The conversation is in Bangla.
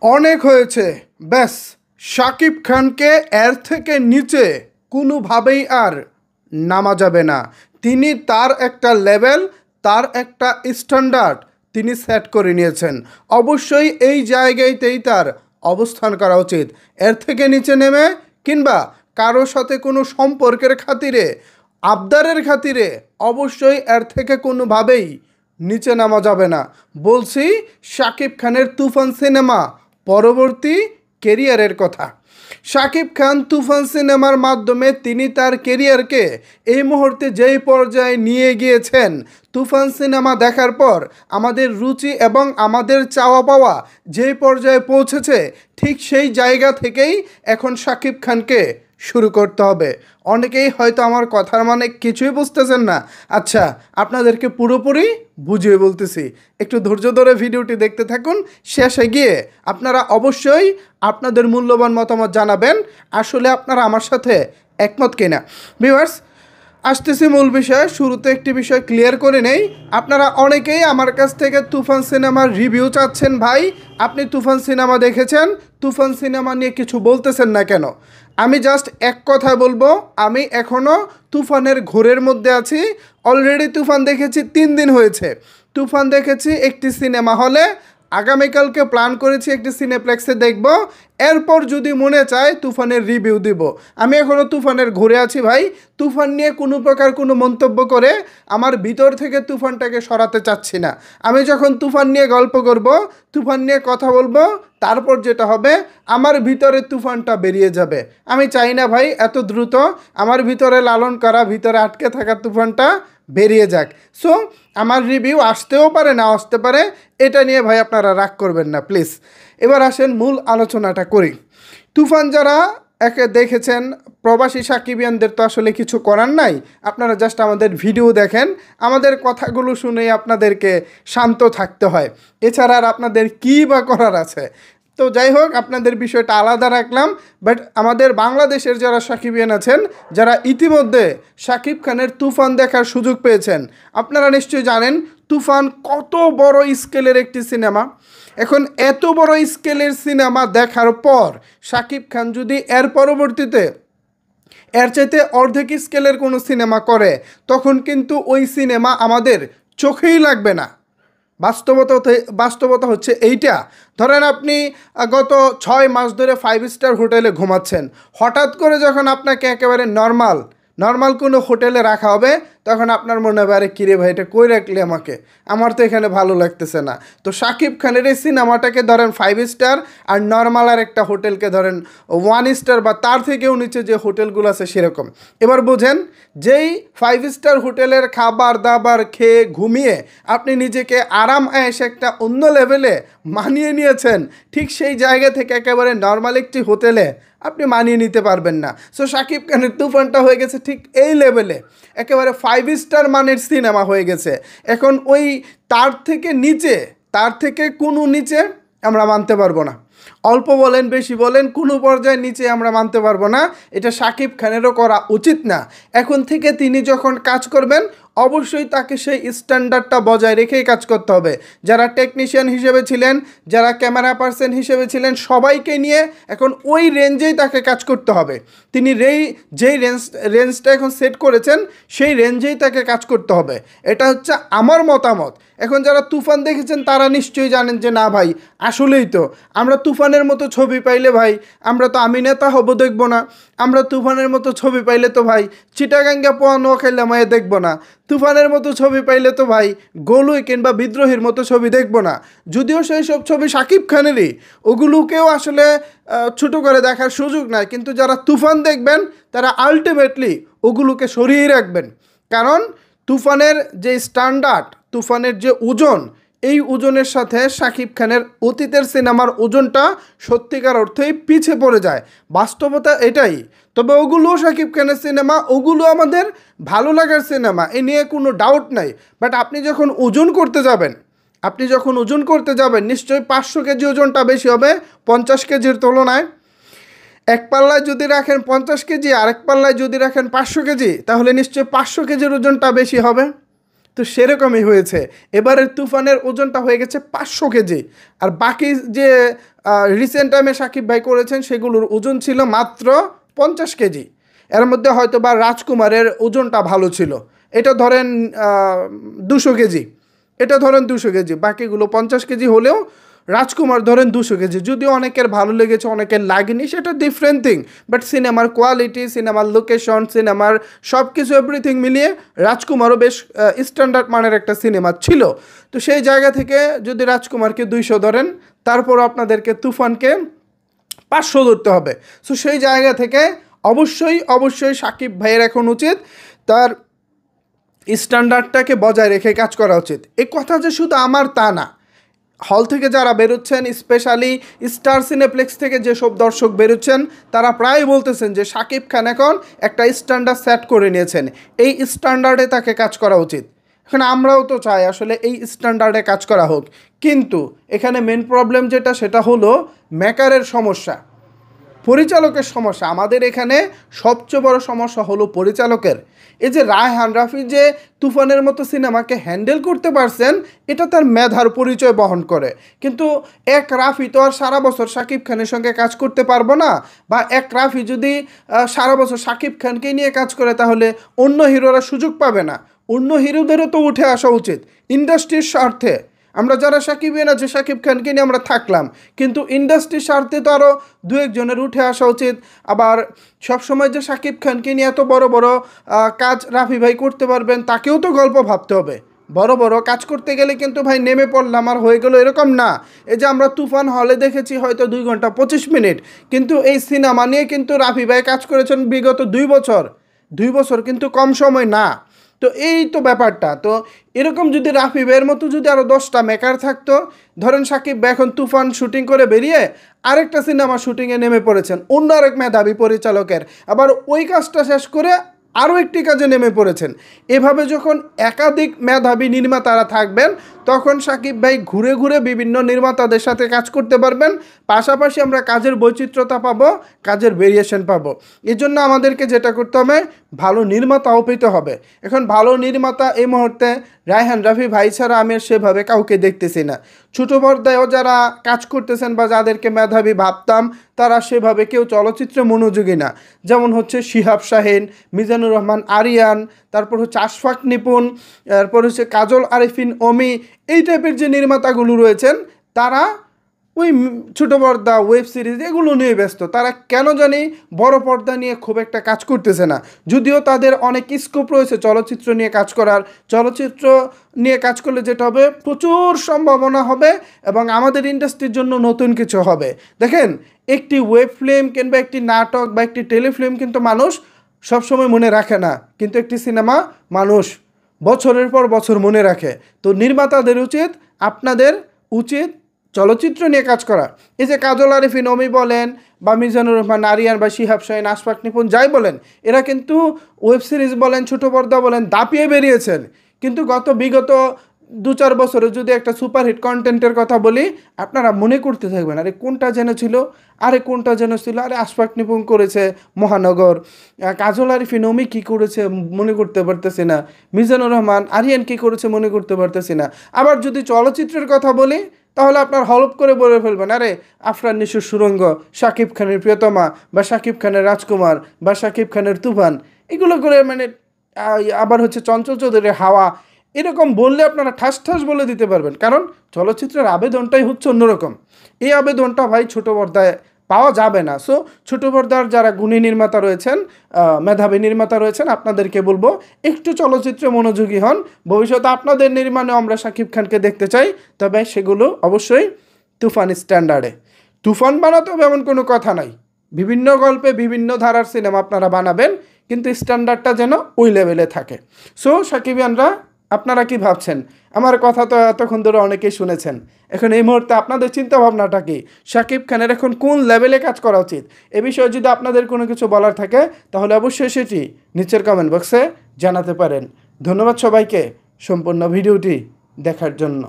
অনেক হয়েছে, ব্যাস। শাকিব খানকে এর থেকে নিচে কোনোভাবেই আর নামা যাবে না। তিনি তার একটা লেভেল, তার একটা স্ট্যান্ডার্ড তিনি সেট করে নিয়েছেন। অবশ্যই এই জায়গাতেই তার অবস্থান করা উচিত। এর থেকে নিচে নেমে কিংবা কারোর সাথে কোনো সম্পর্কের খাতিরে, আবদারের খাতিরে অবশ্যই এর থেকে কোনোভাবেই নিচে নামা যাবে না। বলছি শাকিব খানের তুফান সিনেমা পরবর্তী কেরিয়ারের কথা। শাকিব খান তুফান সিনেমার মাধ্যমে তিনি তার কেরিয়ারকে এই মুহূর্তে যেই পর্যায়ে নিয়ে গিয়েছেন, তুফান সিনেমা দেখার পর আমাদের রুচি এবং আমাদের চাওয়া পাওয়া যেই পর্যায়ে পৌঁছেছে, ঠিক সেই জায়গা থেকেই এখন শাকিব খানকে শুরু করতে হবে। অনেকেই হয়তো আমার কথার মানে কিছুই বুঝতেছেন না। আচ্ছা, আপনাদেরকে পুরোপুরি বুঝিয়ে বলতেছি, একটু ধৈর্য ধরে ভিডিওটি দেখতে থাকুন। শেষে গিয়ে আপনারা অবশ্যই আপনাদের মূল্যবান মতামত জানাবেন, আসলে আপনারা আমার সাথে একমত কিনা। ভিউয়ার্স, আসতেছি মূল বিষয়। শুরুতে একটি বিষয় ক্লিয়ার করে নেই। আপনারা অনেকেই আমার কাছ থেকে তুফান সিনেমার রিভিউ চাচ্ছেন। ভাই, আপনি তুফান সিনেমা দেখেছেন, তুফান সিনেমা নিয়ে কিছু বলতেছেন না কেন? আমি জাস্ট এক কথা বলবো, আমি এখনও তুফানের ঘোরের মধ্যে আছি। অলরেডি তুফান দেখেছি 3 দিন হয়েছে। তুফান দেখেছি একটি সিনেমা হলে, আগামীকালকে প্ল্যান করেছি একটি সিনেপ্লেক্সে দেখব। এরপর যদি মনে চায় তুফানের রিভিউ দিব। আমি এখনও তুফানের ঘুরে আছি ভাই। তুফান নিয়ে কোনো প্রকার কোনো মন্তব্য করে আমার ভিতর থেকে তুফানটাকে সরাতে চাচ্ছি না। আমি যখন তুফান নিয়ে গল্প করব, তুফান নিয়ে কথা বলবো, তারপর যেটা হবে আমার ভিতরে তুফানটা বেরিয়ে যাবে। আমি চাই না ভাই এত দ্রুত আমার ভিতরে লালন করা, ভিতরে আটকে থাকা তুফানটা বেরিয়ে যাক। সো আমার রিভিউ আসতেও পারে, না আসতে পারে, এটা নিয়ে ভাই আপনারা রাগ করবেন না প্লিজ। এবার আসেন মূল আলোচনাটা করি। তুফান যারা একে দেখেছেন, প্রবাসী সাকিবিয়ানদের তো আসলে কিছু করার নাই। আপনারা জাস্ট আমাদের ভিডিও দেখেন, আমাদের কথাগুলো শুনেই আপনাদেরকে শান্ত থাকতে হয়। এছাড়া আর আপনাদের কী বা করার আছে? তো যাই হোক, আপনাদের বিষয়টা আলাদা রাখলাম। বাট আমাদের বাংলাদেশের যারা সাকিবিয়ান আছেন, যারা ইতিমধ্যে শাকিব খানের তুফান দেখার সুযোগ পেয়েছেন, আপনারা নিশ্চয়ই জানেন তুফান কত বড় স্কেলের একটি সিনেমা। এখন এত বড় স্কেলের সিনেমা দেখার পর শাকিব খান যদি এর পরবর্তীতে এর চাইতে অর্ধেক স্কেলের কোনো সিনেমা করে, তখন কিন্তু ওই সিনেমা আমাদের চোখেই লাগবে না। বাস্তবতা হচ্ছে এইটা। ধরেন আপনি গত 6 মাস ধরে 5 স্টার হোটেলে ঘুমাচ্ছেন, হঠাৎ করে যখন আপনাকে একেবারে নর্মাল কোনো হোটেলে রাখা হবে, তখন আপনার মনে হবে আরে কিরে ভাই, এটা কই রাখলি আমাকে, আমার তো এখানে ভালো লাগতেছে না। তো শাকিব খানের এই সিনেমাটাকে ধরেন 5 স্টার, আর নর্মাল আর একটা হোটেলকে ধরেন 1 স্টার বা তার থেকেও নিচে যে হোটেলগুলো আছে সেরকম। এবার বোঝেন, যেই 5 স্টার হোটেলের খাবার দাবার খেয়ে ঘুমিয়ে আপনি নিজেকে আরাম এসে একটা অন্য লেভেলে মানিয়ে নিয়েছেন, ঠিক সেই জায়গা থেকে একেবারে নর্মাল একটি হোটেলে আপনি মানিয়ে নিতে পারবেন না। সো শাকিব খানের তুফানটা হয়ে গেছে ঠিক এই লেভেলে, একেবারে 5 স্টার মানের সিনেমা হয়ে গেছে। এখন ওই তার থেকে কোনো নিচে আমরা মানতে পারবো না। অল্প বলেন বেশি বলেন, কোনো পর্যায়ে নিচে আমরা মানতে পারবো না। এটা শাকিব খানেরও করা উচিত না। এখন থেকে তিনি যখন কাজ করবেন, অবশ্যই তাকে সেই স্ট্যান্ডার্ডটা বজায় রেখেই কাজ করতে হবে। যারা টেকনিশিয়ান হিসেবে ছিলেন, যারা ক্যামেরা পার্সন হিসেবে ছিলেন, সবাইকে নিয়ে এখন ওই রেঞ্জেই তাকে কাজ করতে হবে। তিনি যেই রেঞ্জটা এখন সেট করেছেন, সেই রেঞ্জেই তাকে কাজ করতে হবে। এটা হচ্ছে আমার মতামত। এখন যারা তুফান দেখেছেন তারা নিশ্চয়ই জানেন যে না ভাই, আসলেই তো আমরা তুফানের মতো ছবি পাইলে ভাই, আমরা তো আমি নেতা হব দেখব না। আমরা তুফানের মতো ছবি পাইলে তো ভাই চিটাগাঙ্গা পোয়া নোয়াখাইলা মায়ে দেখব না। তুফানের মতো ছবি পাইলে তো ভাই গোলুই কিংবা বিদ্রোহীর মতো ছবি দেখব না। যদিও সেই সব ছবি শাকিব খানেরই, ওগুলোকেও আসলে ছোটো করে দেখার সুযোগ নাই। কিন্তু যারা তুফান দেখবেন তারা আলটিমেটলি ওগুলোকে সরিয়েই রাখবেন। কারণ তুফানের যে স্ট্যান্ডার্ড, তুফানের যে ওজন, এই ওজনের সাথে শাকিব খানের অতীতের সিনেমার ওজনটা সত্যিকার অর্থেই পিছে পড়ে যায়। বাস্তবতা এটাই। তবে ওগুলোও শাকিব খানের সিনেমা, ওগুলো আমাদের ভালো লাগার সিনেমা, এ নিয়ে কোনো ডাউট নাই। বাট আপনি যখন ওজন করতে যাবেন নিশ্চয়ই 500 কেজি ওজনটা বেশি হবে 50 কেজির তুলনায়। এক পাল্লায় যদি রাখেন 50 কেজি, আর এক পাল্লায় যদি রাখেন 500 কেজি, তাহলে নিশ্চয়ই 500 কেজির ওজনটা বেশি হবে। তো সেরকমই হয়েছে। এবারের তুফানের ওজনটা হয়ে গেছে 500 কেজি। আর বাকি যে রিসেন্ট টাইমে সাকিব ভাই করেছেন সেগুলোর ওজন ছিল মাত্র 50 কেজি। এর মধ্যে হয়তো বা রাজকুমারের ওজনটা ভালো ছিল, এটা ধরেন 200 কেজি, এটা ধরেন 200 কেজি, বাকিগুলো 50 কেজি হলেও রাজকুমার ধরেন 200 কেজি। যদিও অনেকের ভালো লেগেছে, অনেকের লাগেনি, সেটা ডিফারেন্ট থিং, বাট সিনেমার কোয়ালিটি, সিনেমার লোকেশন, সিনেমার সব কিছু এভরিথিং মিলিয়ে রাজকুমারও বেশ স্ট্যান্ডার্ড মানের একটা সিনেমা ছিল। তো সেই জায়গা থেকে যদি রাজকুমারকে 200 ধরেন, তারপর আপনাদেরকে তুফানকে 500 ধরতে হবে। সো সেই জায়গা থেকে অবশ্যই সাকিব ভাইয়ের এখন উচিত তার স্ট্যান্ডার্ডটাকে বজায় রেখে কাজ করা উচিত। এই কথা যে শুধু আমার তা না, হল থেকে যারা বেরোচ্ছেন, স্পেশালি স্টার সিনেপ্লেক্স থেকে যেসব দর্শক বেরোচ্ছেন, তারা প্রায় বলতেছেন যে সাকিব খান এখন একটা স্ট্যান্ডার্ড সেট করে নিয়েছেন, এই স্ট্যান্ডার্ডে তাকে কাজ করা উচিত। এখন আমরাও তো চাই আসলে এই স্ট্যান্ডার্ডে কাজ করা হোক, কিন্তু এখানে মেন প্রবলেম যেটা, সেটা হলো মেকারের সমস্যা, পরিচালকের সমস্যা। আমাদের এখানে সবচেয়ে বড় সমস্যা হলো পরিচালকের। এই যে রায়হান রাফি যে তুফানের মতো সিনেমাকে হ্যান্ডেল করতে পারছেন, এটা তার মেধার পরিচয় বহন করে। কিন্তু এক রাফি তো আর সারা বছর শাকিব খানের সঙ্গে কাজ করতে পারবো না, বা এক রাফি যদি সারা বছর শাকিব খানকে নিয়ে কাজ করে, তাহলে অন্য হিরোরা সুযোগ পাবে না। অন্য হিরোদেরও তো উঠে আসা উচিত ইন্ডাস্ট্রির স্বার্থে। আমরা যারা সাকিবিয়ান আছে, সাকিব খানকে নিয়ে আমরা থাকলাম, কিন্তু ইন্ডাস্ট্রির স্বার্থে তো আরও দু একজনের উঠে আসা উচিত। আবার সবসময় যে সাকিব খানকে নিয়ে এত বড় বড় কাজ রাফি ভাই করতে পারবেন, তাকেও তো গল্প ভাবতে হবে। বড় বড় কাজ করতে গেলে কিন্তু ভাই নেমে পড়লাম আর হয়ে গেল এরকম না। এই যে আমরা তুফান হলে দেখেছি হয়তো 2 ঘন্টা 25 মিনিট, কিন্তু এই সিনেমা নিয়ে কিন্তু রাফি ভাই কাজ করেছেন বিগত 2 বছর। 2 বছর কিন্তু কম সময় না। তো এই তো ব্যাপারটা। তো এরকম যদি রাফি ভাইয়ের মতো যদি আরও 10টা মেকার থাকতো, ধরেন সাকিব ভাই এখন তুফান শুটিং করে বেরিয়ে আরেকটা সিনেমা শুটিংয়ে নেমে পড়েছেন অন্য আরেক মেধাবী পরিচালকের, আবার ওই কাজটা শেষ করে আরও একটি কাজে নেমে পড়েছেন। এভাবে যখন একাধিক মেধাবী নির্মাতারা থাকবেন, তখন সাকিব ভাই ঘুরে ঘুরে বিভিন্ন নির্মাতাদের সাথে কাজ করতে পারবেন। পাশাপাশি আমরা কাজের বৈচিত্র্যতা পাবো, কাজের ভেরিয়েশন পাবো। এই জন্য আমাদেরকে যেটা করতে হবে, ভালো নির্মাতাও পেতে হবে। এখন ভালো নির্মাতা এই মুহূর্তে রায়হান রাফি ভাই ছাড়া আমি সেভাবে কাউকে দেখতেছি না। ছোটো পর্দায়ও যারা কাজ করতেছেন বা যাদেরকে মেধাবী ভাবতাম, তারা সেভাবে কেউ চলচ্চিত্রে মনোযোগী না। যেমন হচ্ছে শিহাব শাহিন, মিজানুর রহমান আরিয়ান, তারপর হচ্ছে আশফাক নিপুণ, তারপর হচ্ছে কাজল আরিফিন অমি, এই টাইপের যে নির্মাতাগুলো রয়েছেন, তারা ওই ছোটো পর্দা ওয়েব সিরিজ এগুলো নিয়ে ব্যস্ত। তারা কেন জানি বড় পর্দা নিয়ে খুব একটা কাজ করতেছে না। যদিও তাদের অনেক স্কোপ রয়েছে চলচ্চিত্র নিয়ে কাজ করার। চলচ্চিত্র নিয়ে কাজ করলে যেটা হবে, প্রচুর সম্ভাবনা হবে এবং আমাদের ইন্ডাস্ট্রির জন্য নতুন কিছু হবে। দেখেন, একটি ওয়েব ফিল্ম কিংবা একটি নাটক বা একটি টেলিফিল্ম কিন্তু মানুষ সবসময় মনে রাখে না, কিন্তু একটি সিনেমা মানুষ বছরের পর বছর মনে রাখে। তো নির্মাতাদের আপনাদের উচিত চলচ্চিত্র নিয়ে কাজ করা। এই যে কাজল আরিফিন অমি বলেন, বা মিজানুর রহমান আরিয়ান, বা শিহাব শাহিন, আশফাক নিপুণ, যাই বলেন, এরা কিন্তু ওয়েব সিরিজ বলেন, ছোটো পর্দা বলেন, দাপিয়ে বেরিয়েছেন। কিন্তু বিগত 2-4 বছরে যদি একটা সুপারহিট কন্টেন্টের কথা বলি, আপনারা মনে করতে থাকবেন, আরে কোনটা যেন ছিল, আরে কোনটা যেন ছিল, আরে আশফাক নিপুণ করেছে মহানগর, কাজল আরিফিন অমি কী করেছে মনে করতে পারতেছি না, মিজানুর রহমান আরিয়ান কী করেছে মনে করতে পারতেছি না। আবার যদি চলচ্চিত্রের কথা বলি, তাহলে আপনার হলপ করে বলে ফেলবেন, আরে আফরান নিশোর সুরঙ্গ, শাকিব খানের প্রিয়তমা, বা শাকিব খানের রাজকুমার, বা শাকিব খানের তুফান, এগুলো করে মানে আবার হচ্ছে চঞ্চল চৌধুরীর হাওয়া, এরকম বললে আপনারা ঠাস ঠাস বলে দিতে পারবেন। কারণ চলচ্চিত্রের আবেদনটাই হচ্ছে অন্যরকম। এই আবেদনটা ভাই ছোটো পর্দায় পাওয়া যাবে না। সো ছোটো পর্দার যারা গুণী নির্মাতা রয়েছেন, মেধাবী নির্মাতা রয়েছেন, আপনাদেরকে বলবো একটু চলচ্চিত্রে মনোযোগী হন। ভবিষ্যতে আপনাদের নির্মাণেও আমরা শাকিব খানকে দেখতে চাই, তবে সেগুলো অবশ্যই তুফান স্ট্যান্ডার্ডে। তুফান বানাতে হবে এমন কোনো কথা নাই, বিভিন্ন গল্পে বিভিন্ন ধারার সিনেমা আপনারা বানাবেন, কিন্তু স্ট্যান্ডার্ডটা যেন ওই লেভেলে থাকে। সো সাকিবিয়ানরা, আপনারা কি ভাবছেন? আমার কথা তো এতক্ষণ ধরে অনেকেই শুনেছেন। এখন এই মুহূর্তে আপনাদের চিন্তাভাবনাটা কি? শাকিব খানের এখন কোন লেভেলে কাজ করা উচিত? এ বিষয়ে যদি আপনাদের কোনো কিছু বলার থাকে, তাহলে অবশ্যই সেটি নিচের কমেন্ট বক্সে জানাতে পারেন। ধন্যবাদ সবাইকে সম্পূর্ণ ভিডিওটি দেখার জন্য।